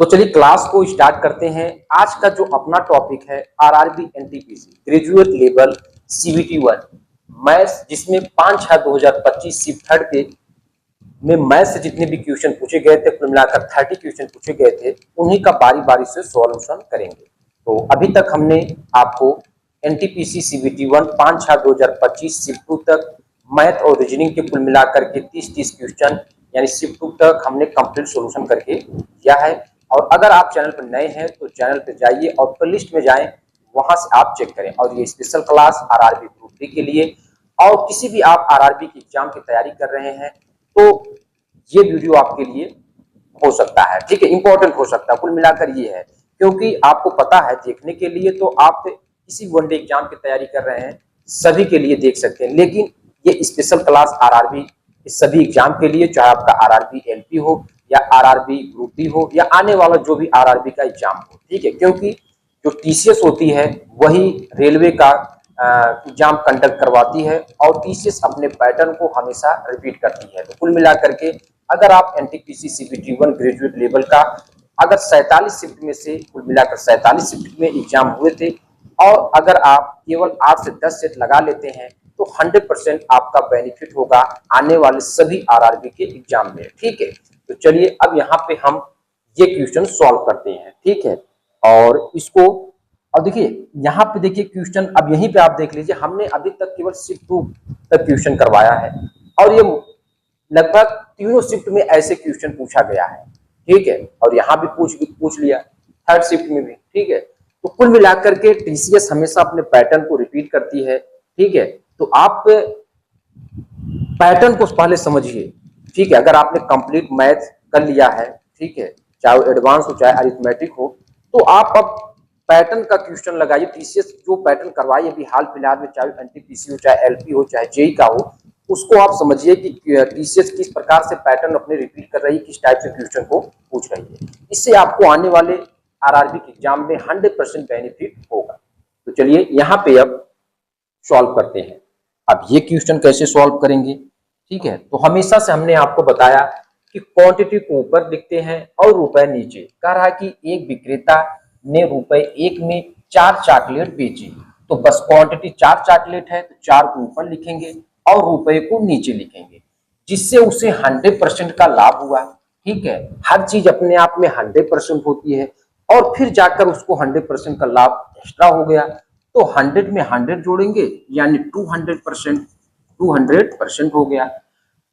तो चलिए क्लास को स्टार्ट करते हैं। आज का जो अपना टॉपिक है RRB NTPC graduate level CBT 1 maths, जिसमें 5/6/2025 शिफ्ट थर्ड के में मैथ्स से जितने भी क्वेश्चन पूछे गए थे, कुल मिलाकर 30 क्वेश्चन पूछे गए थे, उन्हीं का बारी बारी से सॉल्यूशन करेंगे। तो अभी तक हमने आपको एनटीपीसी सीबीटी 1 5/6/2025 शिफ्ट 2 तक मैथ और रीजनिंग के कुल मिलाकर के 30 क्वेश्चन यानी शिफ्ट 2 तक हमने कंप्लीट सॉल्यूशन करके दिया है। और अगर आप चैनल पर नए हैं तो चैनल पर जाइए और प्लेलिस्ट में जाएं, वहां से आप चेक करें। और ये special class RRB group D के लिए और किसी भी आप आरआरबी की एग्जाम की तैयारी कर रहे हैं तो ये वीडियो आपके लिए हो सकता है, ठीक है, इंपॉर्टेंट हो सकता है। कुल मिलाकर ये है, क्योंकि आपको पता है देखने के लिए तो आप किसी वनडे एग्जाम की तैयारी कर रहे हैं सभी के लिए देख सकते हैं, लेकिन ये स्पेशल क्लास आरआरबी सभी एग्जाम के लिए, चाहे आपका आरआरबी एलपी हो या आरआरबी ग्रुप डी हो या आने वाला जो भी आरआरबी का एग्जाम हो, ठीक है। क्योंकि जो टीसीएस होती है वही रेलवे का एग्जाम कंडक्ट करवाती है और टीसीएस अपने पैटर्न को हमेशा रिपीट करती है। तो कुल मिलाकर के अगर आप एनटीपीसी सीबीटी 1 ग्रेजुएट लेवल का अगर 47 शिफ्ट में से कुल मिलाकर 47 शिफ्ट में एग्जाम हुए थे और अगर आप केवल 8 से 10 सेट लगा लेते हैं तो 100% आपका बेनिफिट होगा आने वाले सभी आरआरबी के एग्जाम में, ठीक है। तो चलिए अब यहाँ पे हम ये क्वेश्चन सॉल्व करते हैं, ठीक है। और इसको और देखिए यहाँ पे देखिए क्वेश्चन, अब यहीं पे आप देख लीजिए, हमने अभी तक केवल शिफ्ट 2 तक क्वेश्चन करवाया है और ये लगभग तीनों शिफ्ट में ऐसे क्वेश्चन पूछा गया है, ठीक है। और यहाँ भी पूछ लिया थर्ड शिफ्ट में भी, ठीक है। तो कुल मिलाकर के टीसीएस हमेशा अपने पैटर्न को रिपीट करती है, ठीक है। तो आप पैटर्न को पहले समझिए, ठीक है। अगर आपने कंप्लीट मैथ कर लिया है, ठीक है, चाहे एडवांस हो चाहे अरिथमेटिक हो, तो आप अब पैटर्न का क्वेश्चन लगाइए। टीसीएस जो पैटर्न करवाई अभी हाल फिलहाल में, चाहे एनटीपीसी हो चाहे एलपी हो चाहे जेई का हो, उसको आप समझिए कि टीसीएस किस प्रकार से पैटर्न अपने रिपीट कर रही है, किस टाइप से क्वेश्चन को पूछ रही है। इससे आपको आने वाले आरआरबी के एग्जाम में 100% बेनिफिट होगा। तो चलिए यहाँ पे अब सॉल्व करते हैं। अब ये क्वेश्चन कैसे सॉल्व करेंगे, ठीक है। तो हमेशा से हमने आपको बताया कि क्वांटिटी को ऊपर लिखते हैं और रुपए नीचे। कह रहा है कि एक विक्रेता ने ₹1 में 4 चॉकलेट बेची, तो बस क्वांटिटी 4 चॉकलेट है तो 4 को ऊपर लिखेंगे और रुपए को नीचे लिखेंगे, जिससे उसे 100% का लाभ हुआ, ठीक है। हर चीज अपने आप में 100% होती है और फिर जाकर उसको 100% का लाभ एक्स्ट्रा हो गया, तो 100 में 100 जोड़ेंगे यानी 200% हो गया।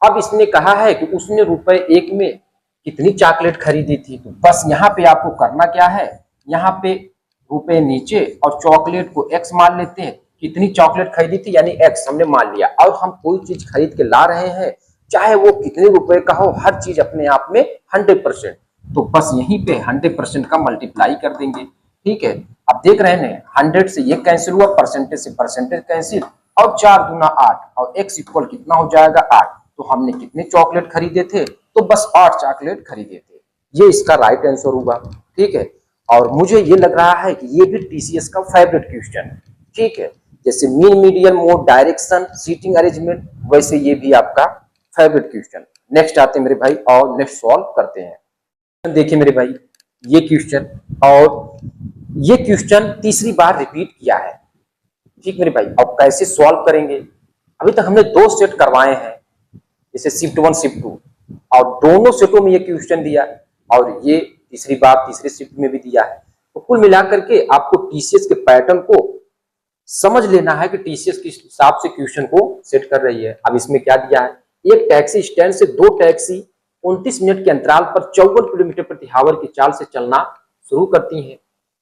अब इसने कहा है कि उसने ₹1 में कितनी चॉकलेट खरीदी थी, तो बस यहाँ पे आपको करना क्या है, यहाँ पे रुपए नीचे और चॉकलेट को x मान लेते हैं। कितनी चॉकलेट खरीदी थी यानी x हमने मान लिया। और हम कोई चीज खरीद के ला रहे हैं, चाहे वो कितने रुपए का हो, हर चीज अपने आप में 100%, तो बस यहीं पे 100% का मल्टीप्लाई कर देंगे, ठीक है। अब देख रहे हैं 100 से ये कैंसिल हुआ, परसेंटेज से परसेंटेज कैंसिल, और 4 दूना 8 और x इक्वल कितना हो जाएगा 8। तो हमने कितने चॉकलेट खरीदे थे, तो बस 8 चॉकलेट खरीदे थे। ये इसका राइट आंसर होगा, ठीक है। और मुझे ये लग रहा है कि ये भी टीसीएस का फेवरेट क्वेश्चन है, ठीक है। जैसे mean median mode direction seating arrangement, वैसे ये भी आपका फेवरेट क्वेश्चन। नेक्स्ट आते हैं मेरे भाई और नेक्स्ट सॉल्व करते हैं। देखिए मेरे भाई ये क्वेश्चन, और ये क्वेश्चन तीसरी बार रिपीट किया है, ठीक मेरे भाई। अब कैसे सॉल्व करेंगे, अभी तक हमने 2 सेट करवाए हैं, जैसे शिफ्ट 1 शिफ्ट 2, और दोनों सेटों में ये क्वेश्चन दिया और ये तीसरी बार तीसरे शिफ्ट में भी दिया है। तो कुल मिलाकर के आपको टीसीएस के पैटर्न को समझ लेना है कि टीसीएस किस हिसाब से क्वेश्चन को सेट कर रही है। अब इसमें क्या दिया है, एक टैक्सी स्टैंड से 2 टैक्सी 29 मिनट के अंतराल पर 54 किलोमीटर प्रति आवर की चाल से चलना शुरू करती हैं।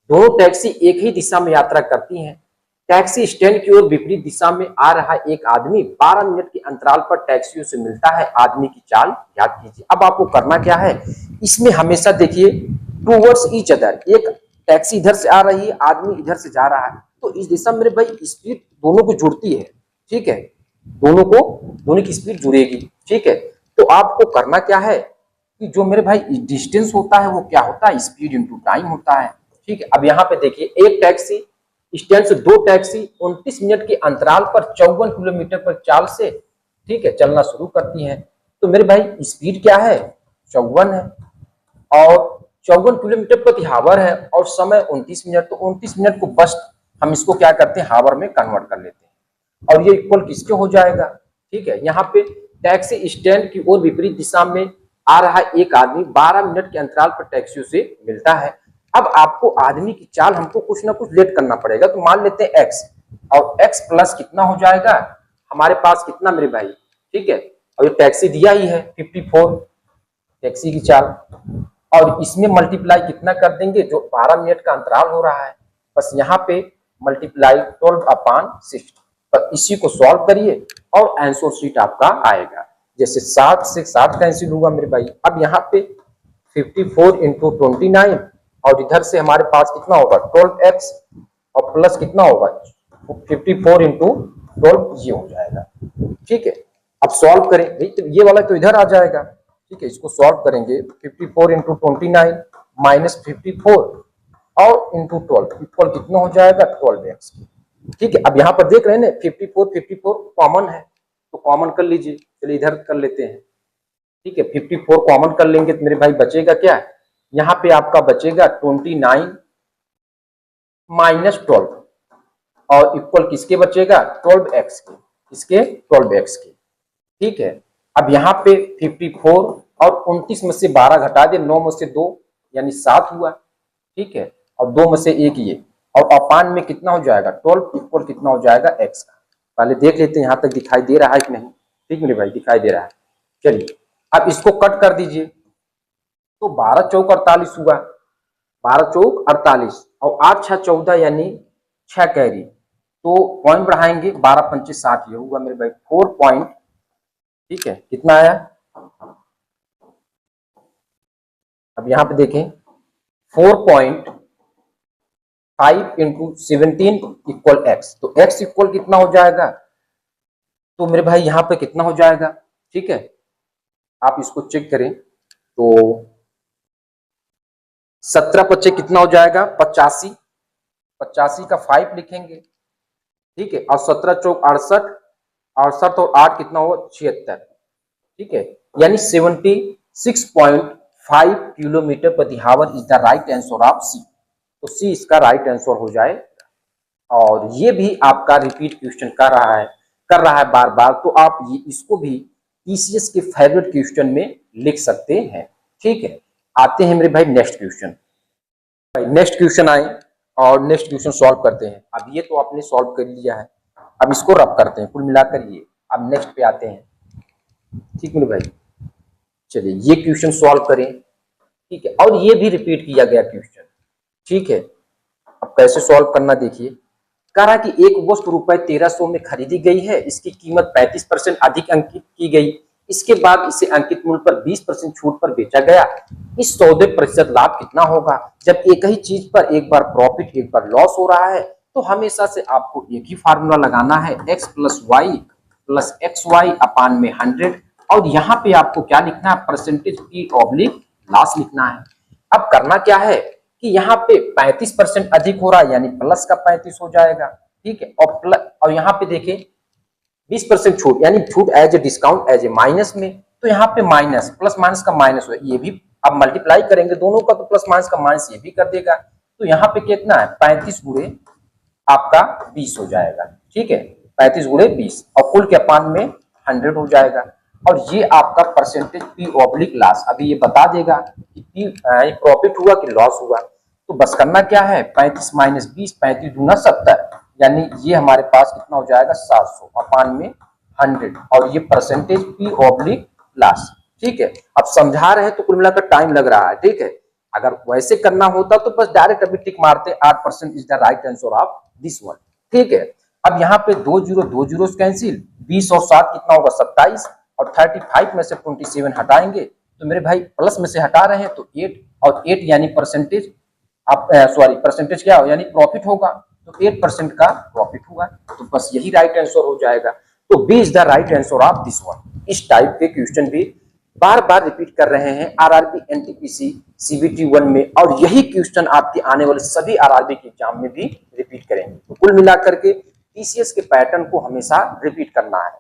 दोनों टैक्सी एक ही दिशा में यात्रा करती हैं। टैक्सी स्टैंड की ओर विपरीत दिशा में आ रहा एक आदमी 12 मिनट के अंतराल पर टैक्सियों से मिलता है। आदमी की चाल याद कीजिए। अब आपको करना क्या है, इसमें हमेशा देखिए टूवर्ड्स ईच अदर, एक टैक्सी इधर से आ रही है, आदमी इधर से जा रहा है, तो इस दिशा में मेरे भाई स्पीड दोनों को जुड़ती है, ठीक है। दोनों की स्पीड जुड़ेगी, ठीक है। तो आपको करना क्या है कि जो मेरे भाई डिस्टेंस होता है वो क्या होता है, स्पीड इनटू टाइम होता है, ठीक है। अब यहाँ पे देखिए एक टैक्सी स्टैंड से 2 टैक्सी 29 मिनट के अंतराल पर 54 किलोमीटर पर चाल से, ठीक है, चलना शुरू करती हैं। तो मेरे भाई स्पीड क्या है, 54 है, और 54 किलोमीटर प्रति हावर है और समय 29 मिनट, तो 29 मिनट को बस हम इसको क्या करते हैं, हावर में कन्वर्ट कर लेते हैं और ये इक्वल किसके हो जाएगा। ठीक है, यहाँ पे टैक्सी स्टैंड की ओर विपरीत दिशा में आ रहा एक आदमी 12 मिनट के अंतराल पर टैक्सियों से मिलता है। अब आपको आदमी की चाल हमको कुछ ना कुछ लेट करना पड़ेगा, तो मान लेते हैं x, और x प्लस कितना हो जाएगा हमारे पास, कितना मेरे भाई, ठीक है, और ये टैक्सी दिया ही है 54 टैक्सी की चाल, और इसमें मल्टीप्लाई कितना कर देंगे, जो 12 मिनट का अंतराल हो रहा है, बस यहाँ पे मल्टीप्लाई 12/60, तो इसी को सॉल्व करिए और आंसर शीट आपका आएगा। जैसे 7 से 7 कैंसिल हुआ मेरे भाई, अब यहाँ पे 54 इंटू 29 और इधर से हमारे पास कितना होगा 12x और प्लस कितना होगा 54 इंटू 12, ये हो जाएगा। ठीक है, अब सॉल्व करें भाई, तो ये वाला तो इधर आ जाएगा। ठीक है, इसको सॉल्व करेंगे 54 इंटू 29 माइनस 54 और इंटू 12 इक्वल कितना हो जाएगा 12x। ठीक है, अब यहाँ पर देख रहे हैं ना 54 कॉमन है, तो कॉमन कर लीजिए, चलिए इधर कर लेते हैं। ठीक है, 54 कॉमन कर लेंगे तो मेरे भाई बचेगा क्या, यहाँ पे आपका बचेगा 29 माइनस 12 और इक्वल किसके बचेगा 12x के, इसके 12x के। ठीक है, अब यहाँ पे 54 और 29 में से 12 घटा दे, 9 में से 2 यानी 7 हुआ। ठीक है, और 2 में से 1 ये, और अपान में कितना हो जाएगा 12 इक्वल कितना हो जाएगा x का। पहले देख लेते हैं यहाँ तक दिखाई दे रहा है कि नहीं। ठीक मेरे भाई, दिखाई दे रहा है। चलिए अब इसको कट कर दीजिए, तो 12 चौक 48 हुआ, 12 चौक 48 और 8 6 14 यानी 6 कैरी, तो पॉइंट बढ़ाएंगे 12 पंचे 60, ये हुआ मेरे भाई 4 पॉइंट। ठीक है, कितना आया, अब यहाँ पे देखें 4.5 इंटू 17 इक्वल x, तो x इक्वल कितना हो जाएगा, तो मेरे भाई यहाँ पे कितना हो जाएगा। ठीक है, आप इसको चेक करें तो 17 पच्चे कितना हो जाएगा 85, 85 का 5 लिखेंगे। ठीक है, और 17 चौक 68, 68 और 8 कितना हुआ 76। ठीक है, यानी 76.5 किलोमीटर प्रति hour is the right answer of C, तो सी इसका राइट आंसर हो जाए। और ये भी आपका रिपीट क्वेश्चन कर रहा है बार बार, तो आप ये इसको भी टीसीएस के फेवरेट क्वेश्चन में लिख सकते हैं। ठीक है, आते हैं मेरे भाई नेक्स्ट क्वेश्चन। भाई नेक्स्ट क्वेश्चन आए और नेक्स्ट क्वेश्चन सॉल्व करते हैं। अब ये तो आपने सॉल्व कर लिया है, अब इसको रब करते हैं कुल मिलाकर ये, अब नेक्स्ट पे आते हैं। ठीक मेरे भाई, चलिए ये क्वेश्चन सॉल्व करें। ठीक है, और ये भी रिपीट किया गया क्वेश्चन। ठीक है, अब कैसे सॉल्व करना देखिए। कह रहा कि एक वस्तु रुपए 1300 में खरीदी गई है, इसकी कीमत 35% अधिक अंकित की गई, इसके बाद इसे अंकित मूल्य पर 20% छूट पर बेचा गया, इस सौदे प्रतिशत लाभ कितना होगा। जब एक ही चीज पर एक बार प्रॉफिट एक बार लॉस हो रहा है, तो हमेशा से आपको एक ही फार्मूला लगाना है, x plus Y plus X Y upon में 100, और यहाँ पे आपको क्या लिखना है परसेंटेज पी ऑब्लिक लॉस लिखना है। अब करना क्या है कि यहाँ पे 35% अधिक हो रहा है यानी प्लस का 35 हो जाएगा। ठीक है, और प्लस, और यहाँ पे देखें 20% छूट यानी छूट as a discount as a minus में, तो यहाँ पे माइनस प्लस माइनस का माइनस हुआ, ये भी अब मल्टीप्लाई करेंगे दोनों का, तो प्लस माइनस का माइनस ये भी कर देगा, तो यहाँ पे कितना है 35 गुणे आपका 20 हो जाएगा। ठीक है, 35 गुणे 20 और कुल के अपान में 100 हो जाएगा, और ये आपका परसेंटेज पी ऑब्लिक लॉस अभी ये बता देगा कि पी प्रॉफिट हुआ कि लॉस हुआ। तो बस करना क्या है 35 माइनस 20, 35 दूना 70, यानी ये हमारे पास कितना हो जाएगा 700 अपान में 100, और ये परसेंटेज पी ऑब्लिक लॉस। ठीक है, अब समझा रहे हैं तो कुल मिलाकर टाइम लग रहा है। ठीक है, अगर वैसे करना होता तो बस डायरेक्ट अभी टिक मारते 8% is the right answer of this one. ठीक है, अब यहाँ पे 2 जीरो कैंसिल, 20 और 7 कितना होगा 27, और 35 में से 27 हटाएंगे तो मेरे भाई प्लस में से हटा रहे हैं तो 8, और 8 यानी परसेंटेज, आप सॉरी परसेंटेज क्या हो यानी प्रॉफिट होगा, तो 8% का प्रॉफिट हुआ, तो बस यही राइट आंसर हो जाएगा। तो B is the right answer of this one. इस टाइप के क्वेश्चन भी बार बार रिपीट कर रहे हैं आरआरबी एनटीपीसी सीबीटी 1 में, और यही क्वेश्चन आपके आने वाले सभी आरआरबी के एग्जाम में भी रिपीट करेंगे। तो कुल मिलाकर के टीसीएस के पैटर्न को हमेशा रिपीट करना है।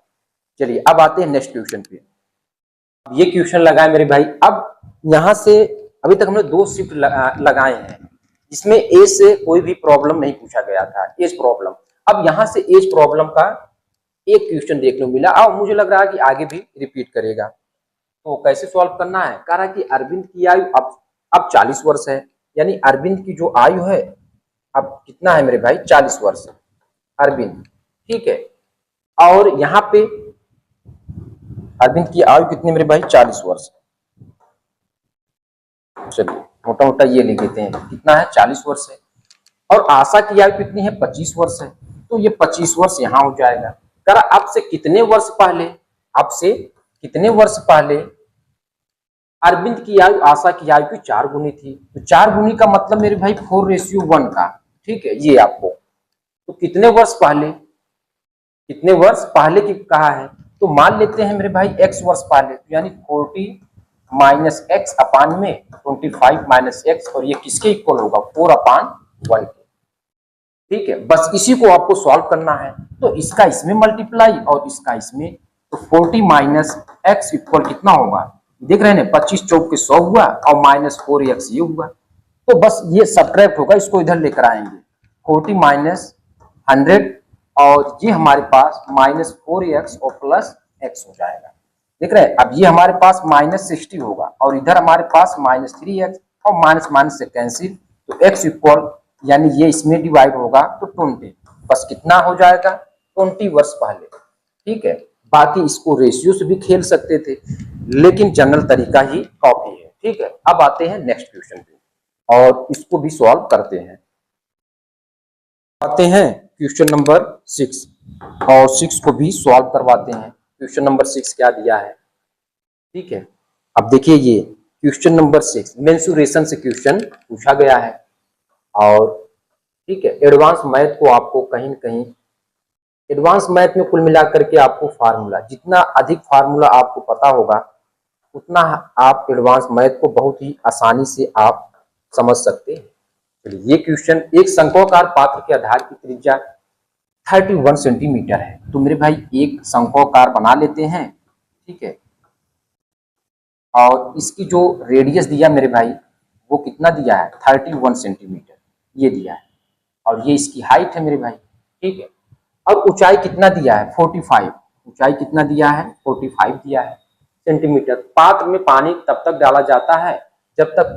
चलिए अब आते हैं नेक्स्ट क्वेश्चन पे। ये क्वेश्चन लगा है मेरे भाई, अब यहाँ से अभी तक हमने 2 शिफ्ट लगाए हैं, जिसमें एज से कोई भी प्रॉब्लम नहीं पूछा गया था, एज प्रॉब्लम। अब यहाँ से एज प्रॉब्लम का एक क्वेश्चन देखने को मिला और मुझे लग रहा है कि आगे भी रिपीट करेगा। तो कैसे सॉल्व करना है, कह रहा है कि अरविंद की आयु अब 40 वर्ष है, यानी अरविंद की जो आयु है अब कितना है मेरे भाई, 40 वर्ष अरविंद, ठीक है। और यहाँ पे अरविंद की आयु कितनी मेरे भाई, 40 वर्ष। चलिए मोटा मोटा ये लिख देते हैं, कितना है, 40 वर्ष है। और आशा की आयु कितनी है, 25 वर्ष है, तो ये 25 वर्ष यहाँ हो जाएगा। कह रहा अब से कितने वर्ष पहले, अब से कितने वर्ष पहले अरविंद की आयु आशा की आयु की 4 गुनी थी। तो 4 गुनी का मतलब मेरे भाई 4:1 का, ठीक है, ये आपको। तो कितने वर्ष पहले, कितने वर्ष पहले की कहा है, तो मान लेते हैं मेरे भाई x वर्ष पहले, यानी 40 माइनस एक्स अपान में 25 माइनस एक्स, और ये किसके इक्वल होगा, 4/1 के, ठीक है। बस इसी को आपको सॉल्व करना है, तो इसका इसमें मल्टीप्लाई और इसका इसमें, तो 40 माइनस एक्स इक्वल कितना होगा, देख रहे हैं 25 चौक के 100 हुआ और माइनस 4x ये हुआ। तो बस ये सब्ट्रैक्ट होगा, इसको इधर लेकर आएंगे, 40 माइनस 100 और ये हमारे पास माइनस 4x और प्लस x हो जाएगा, देख रहे हैं। अब ये हमारे पास माइनस 60 होगा और इधर हमारे पास माइनस 3x और माइनस माइनस से कैंसिल, तो x इक्वल यानी ये इसमें डिवाइड होगा तो 20, बस कितना हो जाएगा, 20 वर्ष पहले, ठीक है। बाकी इसको रेशियो से भी खेल सकते थे, लेकिन जनरल तरीका ही कॉपी है, ठीक है। अब आते हैं नेक्स्ट क्वेश्चन पे और इसको भी सॉल्व करते हैं। आते हैं क्वेश्चन नंबर 6 और 6 को भी सॉल्व करवाते हैं। क्वेश्चन नंबर 6 क्या दिया है, ठीक है। अब देखिए ये क्वेश्चन नंबर 6 मेंसुरेशन से क्वेश्चन पूछा गया है और ठीक है, एडवांस मैथ को आपको कहीं न कहीं, एडवांस मैथ में कुल मिलाकर के आपको फार्मूला, जितना अधिक फार्मूला आपको पता होगा उतना आप एडवांस मैथ को बहुत ही आसानी से आप समझ सकते हैं। चलिए ये क्वेश्चन, एक शंक्वाकार पात्र के आधार की त्रिज्या 31 सेंटीमीटर है, तो मेरे भाई एक शंक्वाकार बना लेते हैं, ठीक है। और इसकी जो रेडियस दिया मेरे भाई वो कितना दिया है, 31 सेंटीमीटर ये दिया है, और ये इसकी हाइट है मेरे भाई, ठीक है। और ऊंचाई कितना दिया है, 45, ऊंचाई कितना दिया है, 45 दिया है सेंटीमीटर। पात्र में पानी तब तक डाला जाता है जब तक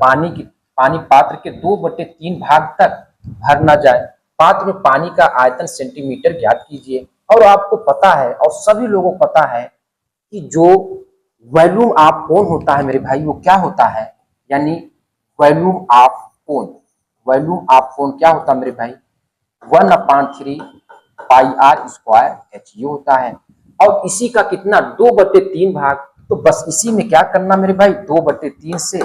पानी पात्र के 2/3 भाग तक भर ना जाए। पात्र में पानी का आयतन सेंटीमीटर ज्ञात कीजिए। और आपको पता है और सभी लोगों को पता है कि जो वॉल्यूम ऑफ कोन होता है मेरे भाई वो क्या होता है, यानी volume of cone, volume of cone क्या होता है मेरे भाई, 1/3 पाई आर स्क्वायर एच ये होता है। और इसी का कितना 2/3 भाग, तो बस इसी में क्या करना मेरे भाई, 2/3 से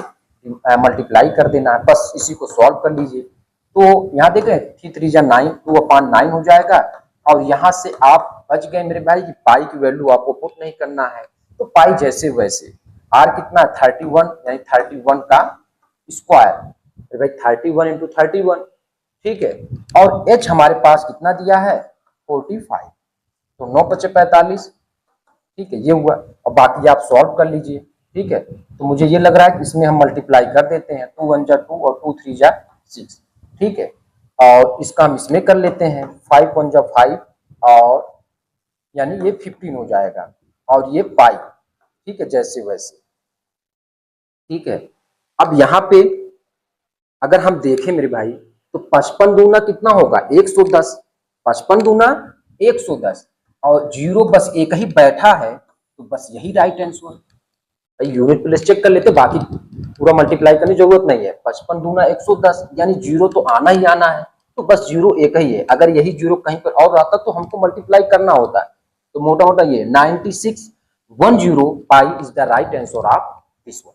मल्टीप्लाई कर देना है, बस इसी को सॉल्व कर लीजिए। तो यहाँ देख रहे हैं 3 3 9, 2/9 हो जाएगा। और यहाँ से आप बच गए मेरे भाई कि पाई की वैल्यू आपको पुट नहीं करना है, तो पाई जैसे वैसे, आर कितना 31 यानी 31 का स्क्वायर, भाई 31 इंटू 31, ठीक है। और एच हमारे पास कितना दिया है 45, तो 9×5=45, ठीक है ये हुआ। और बाकी आप सॉल्व कर लीजिए, ठीक है। तो मुझे ये लग रहा है कि इसमें हम मल्टीप्लाई कर देते हैं, 2 1 2 और 2 3 6, ठीक है। और इसका हम इसमें कर लेते हैं, 5 1 5 और यानी ये 15 हो जाएगा, और ये पाई, ठीक है जैसे वैसे, ठीक है। अब यहाँ पे अगर हम देखें मेरे भाई तो 55 दूना कितना होगा 110, 55 दूना 110 और 0 बस एक ही बैठा है, तो बस यही right answer. Unit place check कर लेते, बाकी पूरा मल्टीप्लाई करने की जरूरत नहीं है। 55 दूना 110 यानी 0 तो आना ही आना है, तो बस 0 एक ही है। अगर यही 0 कहीं पर और आता तो हमको मल्टीप्लाई करना होता है। तो मोटा मोटा ये 9610 pi is the right answer of this one.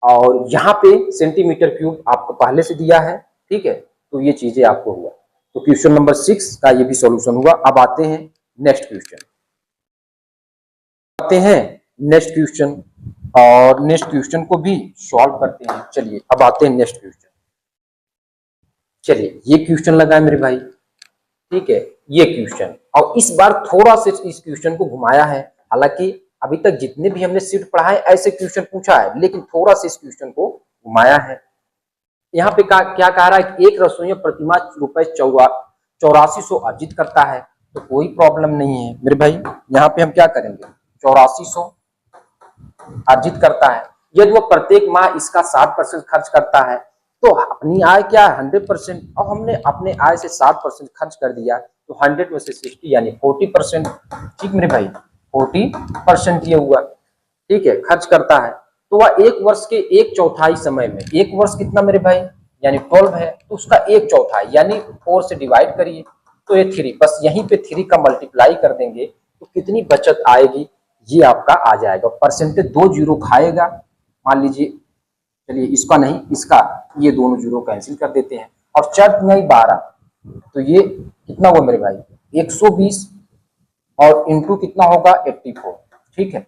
और यहाँ पे सेंटीमीटर क्यूब आपको पहले से दिया है, ठीक है। तो ये चीजें आपको हुआ। तो क्वेश्चन नंबर 6 का ये भी सॉल्यूशन हुआ। अब आते हैं नेक्स्ट क्वेश्चन, आते हैं नेक्स्ट क्वेश्चन और नेक्स्ट क्वेश्चन को भी सॉल्व करते हैं। चलिए अब आते हैं नेक्स्ट क्वेश्चन। चलिए ये क्वेश्चन लगा है मेरे भाई, ठीक है ये क्वेश्चन, और इस बार थोड़ा सा इस क्वेश्चन को घुमाया है। हालांकि अभी तक जितने भी हमने शिफ्ट पढ़ा है ऐसे क्वेश्चन पूछा है, लेकिन थोड़ा सा इस क्वेश्चन को घुमाया है। यहाँ पे क्या कह रहा है कि एक रसोइया प्रतिमाह रुपए 8400 अर्जित करता है, तो कोई प्रॉब्लम नहीं है मेरे भाई। यहाँ पे हम क्या करेंगे, 8400 अर्जित करता है। यदि वो प्रत्येक माह इसका 60% खर्च करता है तो अपनी आय क्या है 100%, और हमने अपने आय से 60% खर्च कर दिया तो 100 में से 60 यानी 40%। ठीक मेरे भाई, 40% ये हुआ। ठीक है, खर्च करता है तो वह एक वर्ष के 1/4 समय में, एक वर्ष कितना मेरे भाई यानी 12 है, तो उसका 1/4 यानी 4 से डिवाइड करिए तो ये 3, बस यहीं पे 3 का मल्टीप्लाई कर देंगे तो कितनी बचत आएगी ये आपका आ जाएगा। परसेंटेज 2 जीरो खाएगा, मान लीजिए, चलिए इसका नहीं, इसका ये दोनों जीरो कैंसिल कर देते हैं, और 4 नहीं 12, तो ये कितना हुआ मेरे भाई 120, और इंटू कितना होगा 84। ठीक है,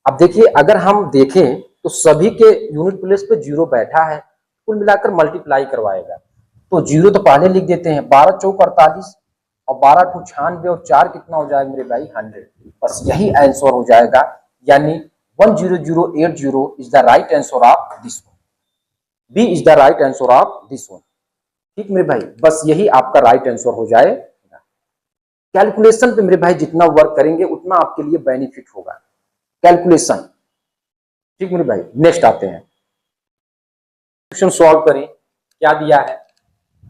अब देखिए अगर हम देखें तो सभी के यूनिट प्लेस पे जीरो बैठा है, कुल मिलाकर मल्टीप्लाई करवाएगा तो जीरो तो पहले लिख देते हैं, 12 चौक 48 और 12 टू 96 और 4 कितना हो जाएगा मेरे भाई 100, बस यही आंसर हो जाएगा। यानी 10080 is the right answer of this one, B is the right answer of this one. ठीक मेरे भाई, बस यही आपका राइट आंसर हो जाएगा। कैलकुलेशन पे मेरे भाई जितना वर्क करेंगे उतना आपके लिए बेनिफिट होगा, कैलकुलेशन। ठीक मेरे भाई, नेक्स्ट आते हैं, क्वेश्चन सॉल्व करें। क्या दिया है,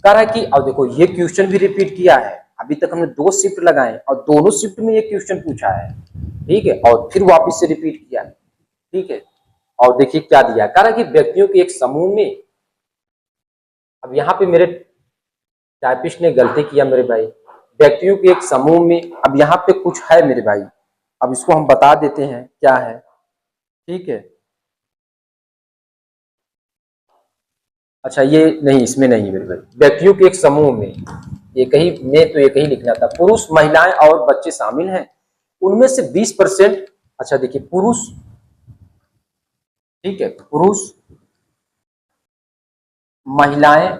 कह रहा है कि अब देखो ये क्वेश्चन भी रिपीट किया है, अभी तक हमने 2 शिफ्ट लगाए और दोनों शिफ्ट में ये क्वेश्चन पूछा है। ठीक है, और फिर वापस से रिपीट किया। ठीक है, और देखिए क्या दिया, कह रहा है कि व्यक्तियों के एक समूह में, अब यहाँ पे मेरे टाइपिस्ट ने गलती किया मेरे भाई, व्यक्तियों के एक समूह में, अब यहाँ पे कुछ है मेरे भाई, अब इसको हम बता देते हैं क्या है। ठीक है, अच्छा ये नहीं, इसमें नहीं मेरे भाई, व्यक्तियों के एक समूह में, एक ही में तो एक ही लिखना था, पुरुष महिलाएं और बच्चे शामिल हैं, उनमें से 20%, अच्छा देखिए पुरुष, ठीक है, पुरुष महिलाएं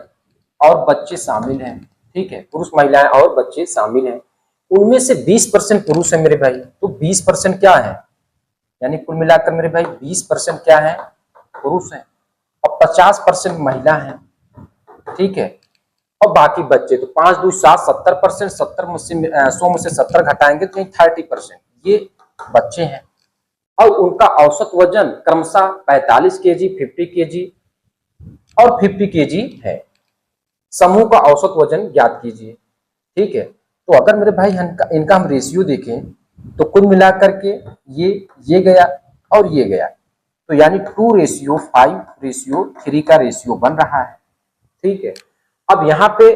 और बच्चे शामिल हैं। ठीक है, पुरुष महिलाएं और बच्चे शामिल हैं, उनमें से 20% पुरुष है मेरे भाई, तो 20% क्या है, यानी कुल मिलाकर मेरे भाई 20% क्या है पुरुष है, और 50% महिला है। ठीक है, और बाकी बच्चे तो 5 2 7 70%, 70 में से 100 में से 70 घटाएंगे तो 30% ये बच्चे हैं, और उनका औसत वजन क्रमशः 45 केजी, 50 केजी और 50 केजी है। समूह का औसत वजन ज्ञात कीजिए। ठीक है, तो अगर मेरे भाई इनका हम रेशियो देखें तो कुल मिलाकर के ये गया और ये गया, तो यानी 2:5:3 का रेशियो बन रहा है। ठीक है, अब यहाँ पे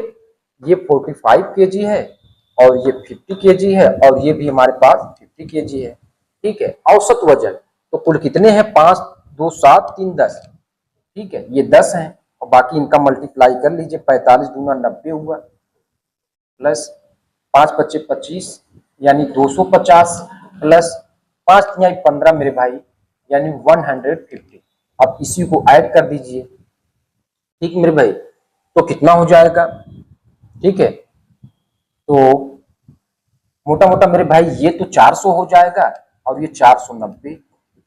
ये 45 केजी है और ये 50 केजी है और ये भी हमारे पास 50 केजी है। ठीक है, औसत वजन तो कुल कितने हैं 5 2 7 3 10। ठीक है, ये 10 है और बाकी इनका मल्टीप्लाई कर लीजिए, 45 दूना 90 हुआ, प्लस 5 25 25 यानी 250, प्लस 5 तिहाई 15 मेरे भाई यानी 150। अब इसी को ऐड कर दीजिए। ठीक मेरे भाई, तो कितना हो जाएगा, ठीक है, तो मोटा मोटा मेरे भाई ये तो 400 हो जाएगा और ये 490,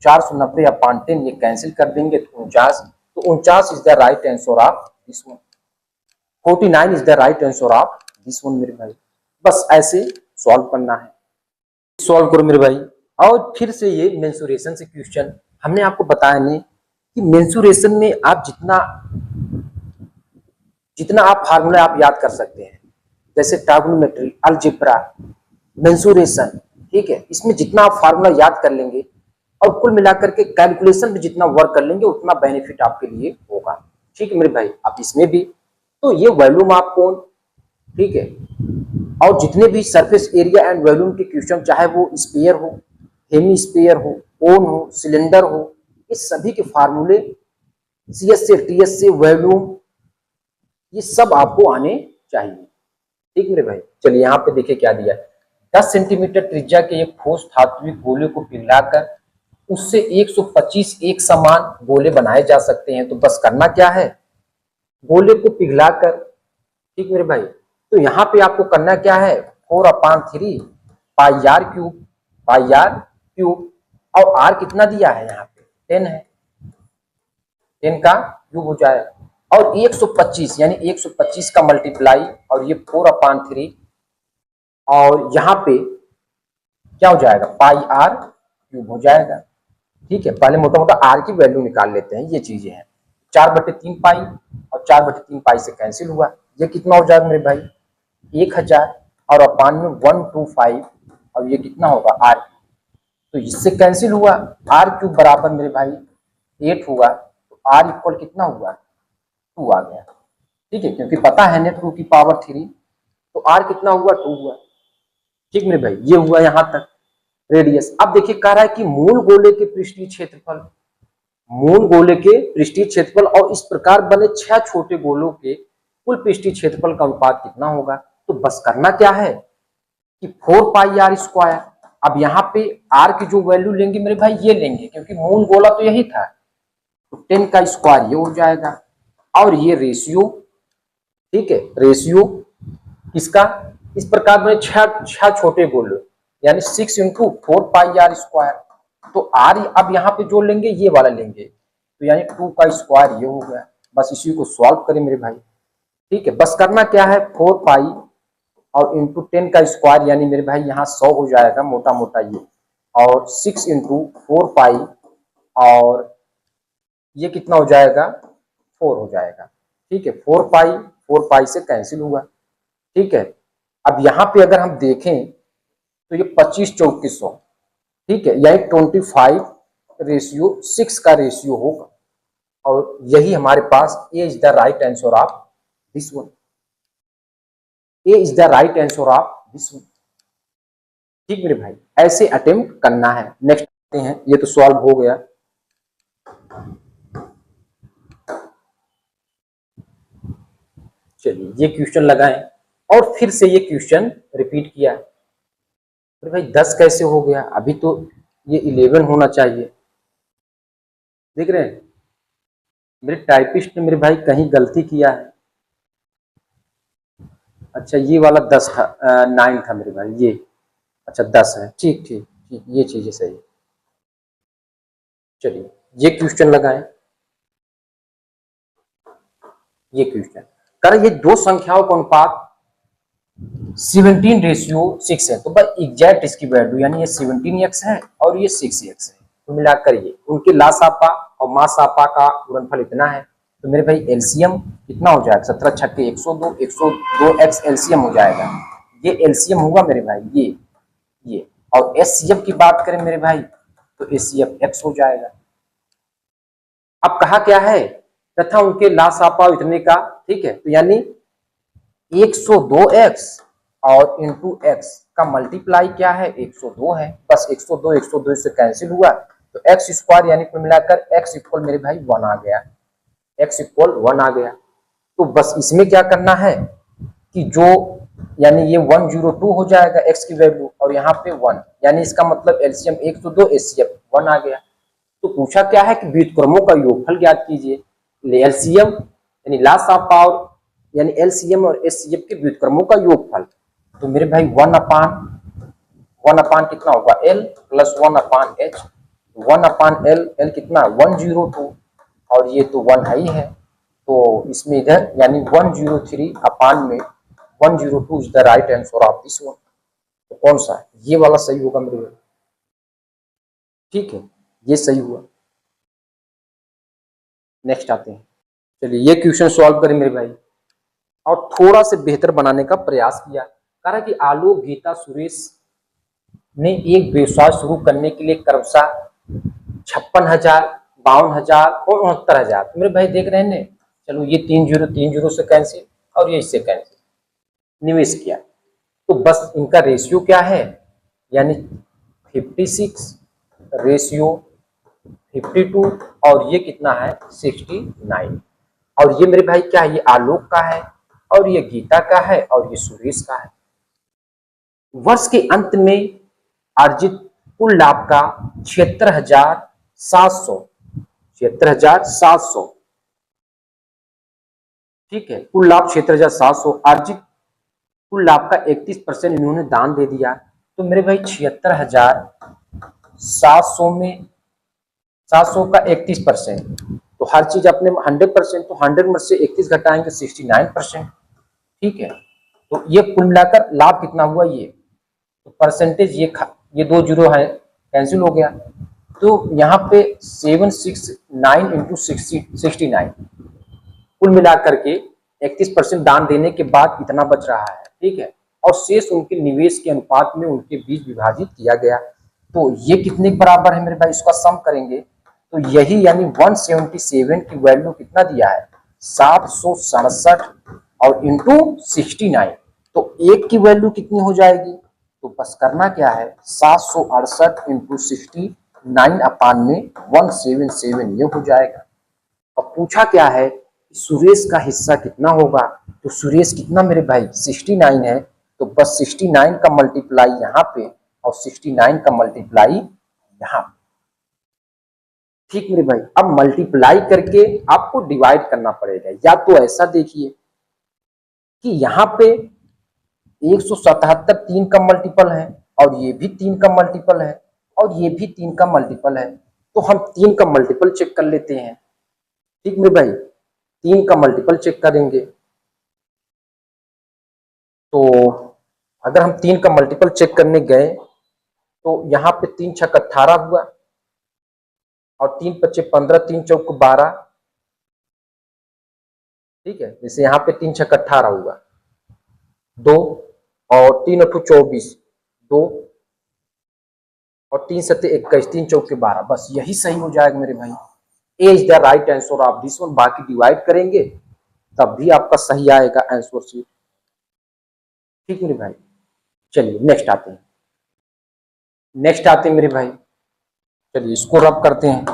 490 अपॉन 10 ये कैंसिल कर देंगे तो 49, तो 49 is the right answer of this one, 49 is the right answer of this one मेरे भाई। बस ऐसे सॉल्व करना है, सॉल्व करो मेरे भाई। और फिर से ये मेंसुरेशन से क्वेश्चन हमने आपको बताया नहीं कि मेंसुरेशन में आप जितना आप फार्मूला आप याद कर सकते हैं, जैसे ट्रिग्नोमेट्री, अलजेब्रा, मेंसुरेशन, ठीक है, इसमें जितना आप फार्मूला याद कर लेंगे और कुल मिलाकर के कैलकुलेशन में जितना वर्क कर लेंगे उतना बेनिफिट आपके लिए होगा। ठीक है मेरे भाई, आप इसमें भी तो ये वॉल्यूम ऑफ कोन, ठीक है, और जितने भी सरफेस एरिया एंड वॉल्यूम के क्वेश्चन, चाहे वो स्फीयर हो, हेमी स्फीयर हो, कोन हो, सिलेंडर हो, इस सभी के फार्मूले सीएस से टीएस से वॉल्यूम ये सब आपको आने चाहिए। ठीक मेरे भाई, चलिए यहाँ पे देखिए क्या दिया है, 10 सेंटीमीटर त्रिज्या के एक ठोस धात्विक गोले को पिघलाकर उससे 125 एक समान गोले बनाए जा सकते हैं। तो बस करना क्या है, गोले को पिघलाकर, ठीक मेरे भाई, तो यहाँ पे आपको करना क्या है 4/3 पाई आर क्यूब, और आर कितना दिया है यहाँ पे 10 है, 10 का क्यूब हो जाएगा। और 125 यानी 125 का मल्टीप्लाई और ये 4/3 और यहाँ पे क्या हो जाएगा पाई आर क्यूब हो जाएगा। ठीक है, पहले मोटा मोटा आर की वैल्यू निकाल लेते हैं। ये चीजें हैं 4/3 पाई और 4/3 पाई से कैंसिल हुआ। ये कितना हो जाएगा मेरे भाई 1000 और अपान में 125 और ये कितना होगा आर। तो इससे कैंसिल हुआ आर क्यूब बराबर मेरे भाई 8 हुआ। तो आर इक्वल कितना हुआ 2 आ गया। ठीक है, क्योंकि पता है नेट 2 की पावर 3 तो आर कितना हुआ 2 हुआ। ठीक मेरे भाई, ये हुआ यहां तक रेडियस। अब देखिए कह रहा है कि मूल गोले के पृष्ठीय क्षेत्रफल, मूल गोले के पृष्ठीय क्षेत्रफल और इस प्रकार बने 6 छोटे गोलों के कुल पृष्ठीय क्षेत्रफल का अनुपात कितना होगा। तो बस करना क्या है कि 4πr²। अब यहाँ पे r की जो वैल्यू लेंगे मेरे भाई ये लेंगे क्योंकि मूल गोला तो यही था। तो 10 का स्क्वायर ये हो जाएगा और ये रेशियो। ठीक है, रेशियो किसका, इस प्रकार बने 6 छोटे गोले यानी 6 × 4πr²। तो r अब यहाँ पे जो लेंगे ये वाला लेंगे तो यानी 2 का स्क्वायर ये हो गया। बस इसी को सॉल्व करें मेरे भाई। ठीक है, बस करना क्या है 4π और इंटू 10 का स्क्वायर यानी मेरे भाई यहाँ 100 हो जाएगा मोटा मोटा ये, और 6 × 4π और ये कितना हो जाएगा 4 हो जाएगा। ठीक है, 4π से कैंसिल हुआ। ठीक है, अब यहाँ पे अगर हम देखें तो ये 25 चौक 100। ठीक है, यानी 25/6 का रेशियो होगा और यही हमारे पास A is the right answer of this one. A is the right answer of this one. ठीक मेरे भाई, ऐसे अटेम्प्ट करना है। नेक्स्ट आते हैं, ये तो सॉल्व हो गया। चलिए ये क्वेश्चन लगाएं और फिर से ये क्वेश्चन रिपीट किया। अरे भाई 10 कैसे हो गया, अभी तो ये 11 होना चाहिए। देख रहे हैं मेरे टाइपिस्ट ने मेरे भाई कहीं गलती किया है। अच्छा ये वाला 10 था 9 था मेरे भाई ये। अच्छा 10 है, ठीक ठीक ठीक, ये चीजें सही है। चलिए ये क्वेश्चन लगाएं। ये क्वेश्चन कर ये दो संख्याओं का अनुपात 17/6 है। तो भाई एग्जैक्ट इसकी वैल्यू यानी ये 17x है और ये 6x है। तो मिलाकर ये उनके लासापा और मासापा का गुणनफल इतना है। तो मेरे भाई एलसीएम कितना हो जाएगा 17 छक्के 102, 102x एलसीएम हो जाएगा। ये एलसीएम होगा मेरे भाई ये। और एचसीएफ की बात करें मेरे भाई तो एचसीएफ x हो जाएगा। अब कहा क्या है तथा उनके लासापा इतने का। ठीक है, तो यानी 102x और इंटू x का मल्टीप्लाई क्या है 102 है। बस 102 से कैंसिल हुआ तो x स्क्वायर यानी कुल मिलाकर x इक्वल मेरे भाई 1 आ गया। x इक्वल 1 आ गया। तो बस इसमें क्या करना है कि जो यानी ये 102 हो जाएगा x की वैल्यू और यहाँ पे 1 यानी इसका मतलब एलसीएम 102 एचसीएफ 1 आ गया। तो पूछा क्या है कि व्युत्क्रमों का योगफल ज्ञात कीजिए। एलसीएम यानी लास ऑफ पावर यानी एलसीएम और एचसीएफ के व्युत्क्रमों का योगफल। तो मेरे भाई 1/1 कितना होगा l plus 1/h। 1/l l कितना 102 और ये तो 1 है ही है। तो इसमें इधर यानी 103/102 is the right answer of this one. तो कौन सा है ये वाला सही होगा मेरे भाई। ठीक है, ये सही हुआ। नेक्स्ट आते हैं। चलिए ये क्वेश्चन सॉल्व करें मेरे भाई और थोड़ा से बेहतर बनाने का प्रयास किया। कहा कि आलोक गीता सुरेश ने एक व्यवसाय शुरू करने के लिए क्रमशः 56,000, 52,000 और 69,000। तो मेरे भाई देख रहे हैं चलो ये 3 0 से कैंसिल और ये इससे कैंसिल निवेश किया। तो बस इनका रेशियो क्या है यानी 56 रेशियो 52 और ये कितना है 69। और ये मेरे भाई क्या है ये आलोक का है और ये गीता का है और ये सुरेश का है। वर्ष के अंत में अर्जित कुल लाभ का 76,700 ठीक है, कुल लाभ 76,700 अर्जित कुल लाभ का 31% इन्होंने दान दे दिया। तो मेरे भाई 76,700 में 700 का 31% तो हर चीज अपने 100%, तो 100 में से 31 घटाएंगे 69%। ठीक है, तो ये कुल मिलाकर लाभ कितना हुआ, ये तो परसेंटेज, ये 2 जीरो है, कैंसिल हो गया। तो यहाँ पे 769 इंटू 69, कुल मिलाकर के 31% दान देने के बाद इतना बच रहा है। ठीक है, और शेष उनके निवेश के अनुपात में उनके बीच विभाजित किया गया। तो ये कितने के बराबर है मेरे भाई, इसका सम करेंगे तो यही, यानी 177 की वैल्यू कितना दिया है, 767 और इंटू 69, तो एक की वैल्यू कितनी हो जाएगी, तो बस करना क्या है, 768 इंटू 69 अपान में 177 ये हो जाएगा। अब पूछा क्या है, सुरेश का हिस्सा कितना होगा, तो सुरेश कितना मेरे भाई 69 है, तो बस 69 का मल्टीप्लाई यहाँ पे और 69 का मल्टीप्लाई यहाँ पे। ठीक मेरे भाई, अब मल्टीप्लाई करके आपको डिवाइड करना पड़ेगा, या तो ऐसा देखिए कि यहाँ पे 177 3 का मल्टीपल है और ये भी 3 का मल्टीपल है और ये भी 3 का मल्टीपल है, तो हम 3 का मल्टीपल चेक कर लेते हैं। ठीक मेरे भाई, 3 का मल्टीपल चेक करेंगे तो अगर हम 3 का मल्टीपल चेक करने गए तो यहाँ पे 3 छक 18 हुआ और 3 पच्चे 15, 3 चौक 12। ठीक है, जैसे यहाँ पे 3 छक 18 हुआ, 2 और 3 अठू 24, 2 और 3 सत्ते 21, 3 चौके 12, बस यही सही हो जाएगा मेरे भाई। A is the right answer of this one. बाकी डिवाइड करेंगे तब भी आपका सही आएगा आंसर शीट। ठीक मेरे भाई, चलिए नेक्स्ट आते हैं, मेरे भाई, चलिए इसको रब करते हैं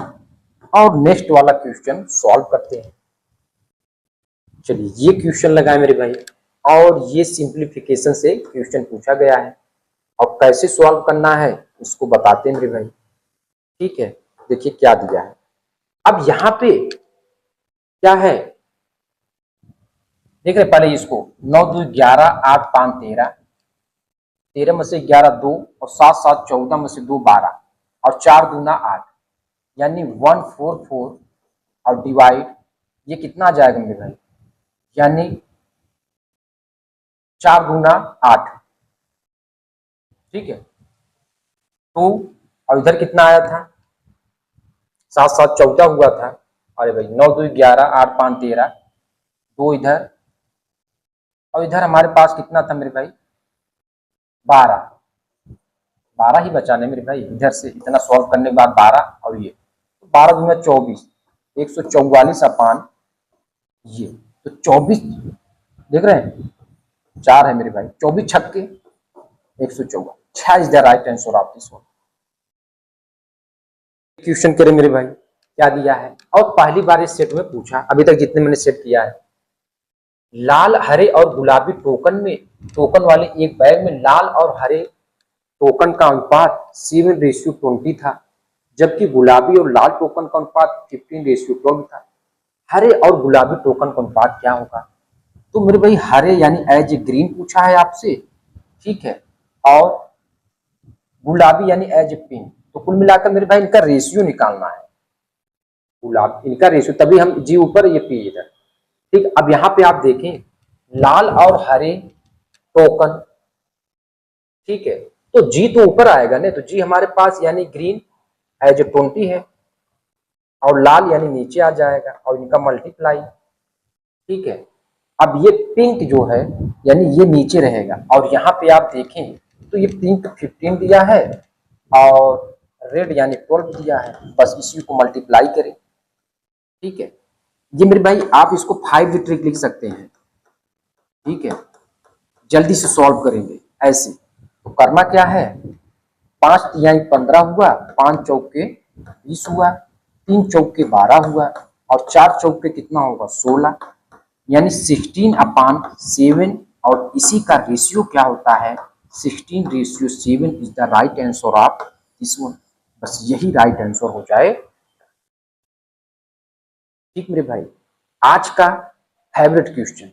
और नेक्स्ट वाला क्वेश्चन सॉल्व करते हैं। चलिए ये क्वेश्चन लगाए मेरे भाई, और ये सिंप्लीफिकेशन से क्वेश्चन पूछा गया है और कैसे सॉल्व करना है इसको बताते हैं मेरे भाई। ठीक है, देखिए क्या दिया है। अब यहाँ पे क्या है, देख रहे पहले इसको, 9 2 11 8 5 13, 13 में से 11 2 और 7 7 14 में से 2 12 और 4 दूना 8, यानी 144 और डिवाइड, ये कितना आ जाएगा मेरे भाई, यानी 4 दूना 8। ठीक है, 2 और इधर कितना आया था, 7 7 14 हुआ था, अरे भाई 9 2 11 8 5 13, 2 इधर और इधर हमारे पास कितना था मेरे भाई, 12, 12 ही बचाने मेरे भाई, इधर से इतना सॉल्व करने के बाद 12 और ये, तो 12 दूना 24, 144 अपान ये, तो 24 देख रहे हैं 4 है मेरे भाई, 24 छक्के 114, 6 is the right answer of this one. Question करें मेरे भाई, क्या दिया है, और पहली बार इस सेट में पूछा, अभी तक जितने मैंने सेट किया है, लाल हरे और गुलाबी टोकन वाले एक बैग में लाल और हरे टोकन का अनुपात 7:20 था, जबकि गुलाबी और लाल टोकन का अनुपात 15:12 था। हरे और गुलाबी टोकन का अनुपात क्या होगा, तो मेरे भाई हरे यानी एज ए ग्रीन पूछा है आपसे, ठीक है, और गुलाबी यानी एज ए पिंक, तो कुल मिलाकर मेरे भाई इनका रेशियो निकालना है, गुलाबी इनका रेशियो, तभी हम जी ऊपर ये पी इधर। ठीक, अब यहाँ पे आप देखें लाल और हरे टोकन, ठीक है, तो जी तो ऊपर आएगा ना, तो जी हमारे पास यानी ग्रीन एज 20 है और लाल यानी नीचे आ जाएगा और इनका मल्टीप्लाई। ठीक है, अब ये पिंक जो है यानी ये नीचे रहेगा, और यहाँ पे आप देखें तो ये पिंक 15 दिया है और रेड यानी 12 दिया है, बस इसी को मल्टीप्लाई करें। ठीक है, ये मेरे भाई आप इसको 5 ट्रिक लिख सकते हैं। ठीक है, जल्दी से सॉल्व करेंगे ऐसे, तो करना क्या है, 5 यानी 15 हुआ, 5 चौके 20 हुआ, 3 चौके 12 हुआ और 4 चौके कितना होगा 16, यानी 16/7, और इसी का रेशियो क्या होता है 16:7 is the right answer of this one. बस यही राइट आंसर हो जाए। ठीक मेरे भाई, आज का फेवरेट क्वेश्चन,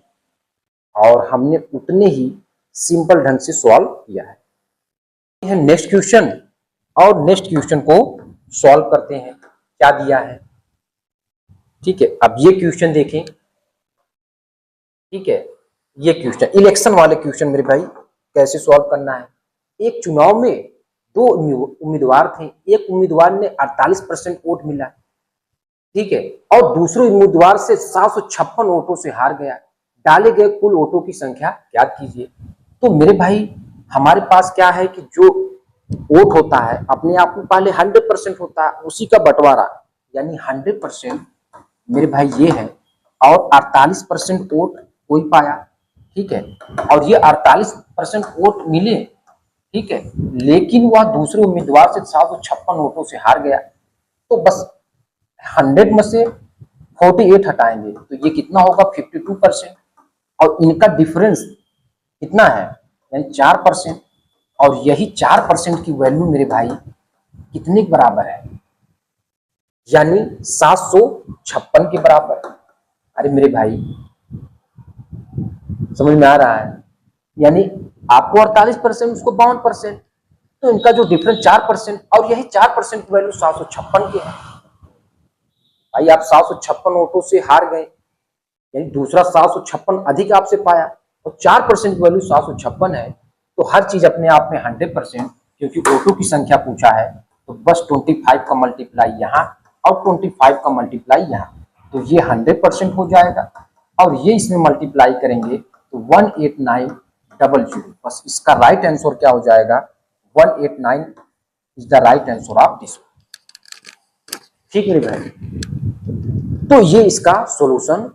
और हमने उतने ही सिंपल ढंग से सॉल्व किया है। नेक्स्ट क्वेश्चन, और नेक्स्ट क्वेश्चन को सॉल्व करते हैं। क्या दिया है, ठीक है, अब ये क्वेश्चन देखें। ठीक है, ये क्वेश्चन इलेक्शन वाले क्वेश्चन मेरे भाई कैसे सॉल्व करना है। एक चुनाव में दो उम्मीदवार थे, एक उम्मीदवार ने 48% वोट मिला, ठीक है, और दूसरे उम्मीदवार से 756 वोटों से हार गया। डाले गए कुल वोटों की संख्या ज्ञात कीजिए। तो मेरे भाई हमारे पास क्या है कि जो वोट होता है अपने आप में पहले 100% होता है, उसी का बंटवारा यानी 100% मेरे भाई ये है, और 48% वोट कोई पाया, ठीक है, और ये 48% वोट मिले, ठीक है, लेकिन वह दूसरे उम्मीदवार से 756 वोटों से हार गया। तो बस 100 में से 48 हटाएंगे तो ये कितना होगा 52%, और इनका डिफरेंस कितना है यानी 4%, और यही 4% की वैल्यू मेरे भाई कितने के बराबर है यानी 756 के बराबर। अरे मेरे भाई समझ में आ रहा है, यानी आपको 48% उसको 52%, तो इनका जो डिफरेंस 4%, और यही 4% की वैल्यू 756 की है। भाई आप 756 वोटों से हार गए, यानी दूसरा 756 अधिक आपसे पाया, और 4% की वैल्यू 756 है, तो हर चीज अपने आप में 100%, क्योंकि वोटों की संख्या पूछा है, तो बस 25 का मल्टीप्लाई यहाँ और 25 का मल्टीप्लाई यहाँ, तो ये 100% हो जाएगा, और ये इसमें मल्टीप्लाई करेंगे तो 18900। बस इसका राइट आंसर क्या हो जाएगा 189 is the right answer of this. ठीक है भाई, तो ये इसका सॉल्यूशन।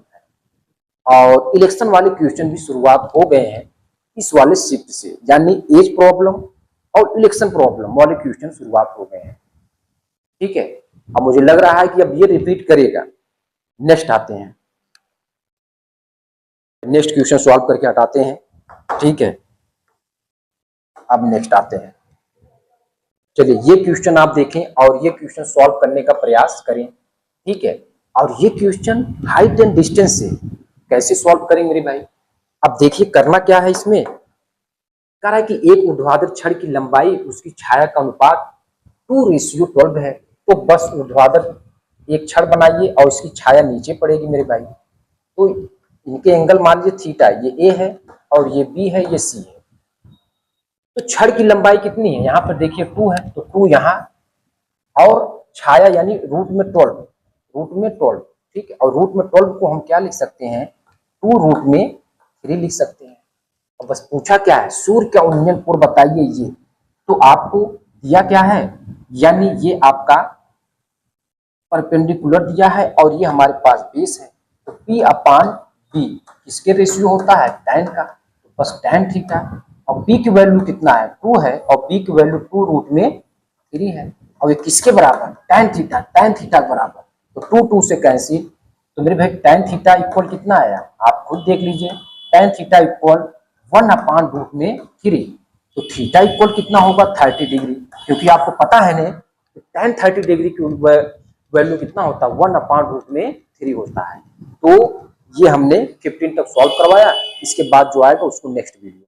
और इलेक्शन वाले क्वेश्चन भी शुरुआत हो गए हैं इस वाले शिफ्ट से, यानी एज प्रॉब्लम और इलेक्शन प्रॉब्लम वाले क्वेश्चन शुरुआत हो गए हैं। ठीक है, अब मुझे लग रहा है कि अब ये रिपीट करेगा। नेक्स्ट आते हैं, नेक्स्ट क्वेश्चन सॉल्व करके हटाते हैं। ठीक है, अब नेक्स्ट आते हैं। चलिए ये क्वेश्चन आप देखें और ये क्वेश्चन सॉल्व करने का प्रयास करें। ठीक है, और ये क्वेश्चन हाइट एंड डिस्टेंस से कैसे सॉल्व करेंगे मेरे भाई। अब देखिए करना क्या है, इसमें कह रहा है कि एक ऊर्ध्वाधर छड़ की लंबाई उसकी छाया का अनुपात 2:12 है, तो बस ऊर्ध्वाधर एक छड़ बनाइए और इसकी छाया नीचे पड़ेगी मेरे भाई। तो इनके एंगल मान लीजिए थीटा, ये ए है और ये बी है, ये सी है। तो छड़ की लंबाई कितनी है, यहाँ पर देखिए 2 है, तो 2 यहाँ, और छाया यानी रूट में 12, रूट में 12, ठीक है, और रूट में 12 को हम क्या लिख सकते हैं 2 रूट में 3 लिख सकते हैं। और बस पूछा क्या है सूर्य का उन्नयन कोण बताइए, ये तो आपको दिया क्या है, यानी ये आपका परपेंडिकुलर दिया है और ये हमारे पास बेस है, तो P अपान B किसके रेशियो होता है tan का, तो बस tan थीटा, और P की वैल्यू कितना है 2 है और B की वैल्यू 2 रूट में 3 है, और ये किसके बराबर tan थीटा के बराबर, तो 2 2 से कैंसिल, तो मेरे भाई tan थीटा इक्वल कितना आया आप खुद देख लीजिए, tan theta equal 1 upon root में 3, तो थीटा इक्वल कितना होगा 30 डिग्री, क्योंकि आपको पता है ना tan 30 डिग्री की वैल्यू कितना होता है 1 अपान रूट में 3 होता है। तो ये हमने 15 तक सॉल्व करवाया, इसके बाद जो आएगा उसको नेक्स्ट वीडियो